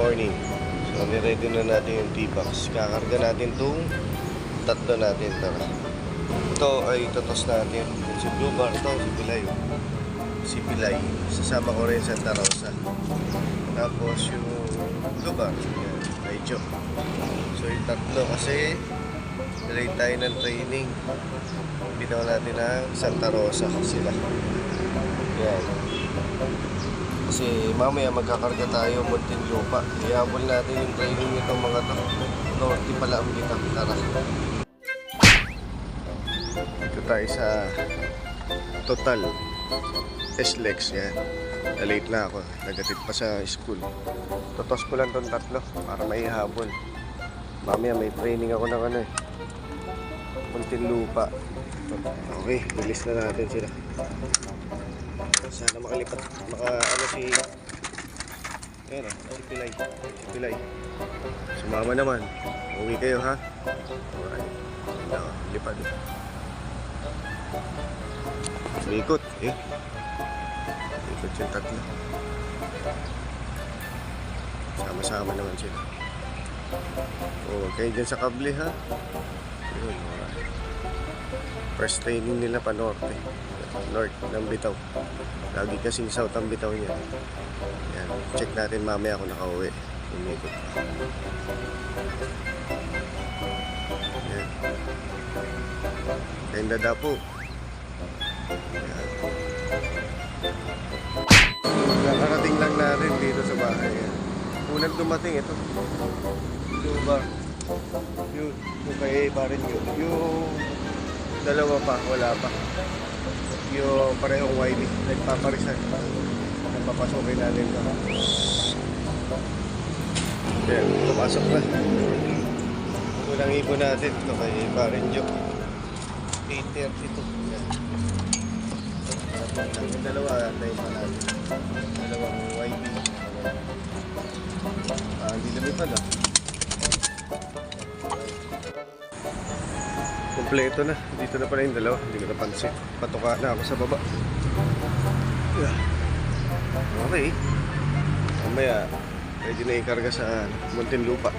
morning. So, niready na natin yung T-Box. Kakarga natin itong tatlo natin. Tara. Ito ay totos natin. Si Blue Bar, ito si Pilay. Si Pilay. Sasama ko rin Santa Rosa. Tapos yung Blue Bar. Yan, medyo. So yung tatlo kasi late tayo ng training. Binaw natin ang Santa Rosa sila. Yan. Kasi mamaya magkakarga tayo Muntinlupa. Ihabol natin yung training nitong mga to. Norte pala ang bitang. Tara. Ito tayo sa Total SLEX. Yan. Na-late na ako. Nagatid pa sa school. Totos ko lang tong tatlo para maihabol. Mamaya may training ako ng Muntinlupa. Okay, release na natin sila. Sana makalipat. Si ayan si Pilay. Si Pilay. Sumama naman. Uwi kayo ha. Alright. Lipad. Ikot. Ikot yung tatlo. Sama-sama naman sila. Okay, dyan sa kable ha. Yun, alright. First training nila pa norte. North ng Bitaw. Lagi kasing south ang Bitaw niya. Yan. Check natin mamaya kung nakauwi. Umikot. Yan. Ganda daw po. Yan. Nakarating lang natin dito sa bahay. Yan. Unang dumating ito. Yung ba? Yung kay parin yun. Yung dalawa pa, wala pa. Yung parehong YB, nagpaparisan. Napapasokin natin ito. Yan, pumasok na. Unang ibon natin ito kay Parin Joe. 8:32. Yan. Yung dalawa, tayo pa natin. Dalawang YB. Hindi lumipad ah. Kompleto na. Dito na pala yung dalawa. Hindi ko napansin. Patuka na ako sa baba. Okay. Mamaya, pwede na ikarga sa Muntinlupa.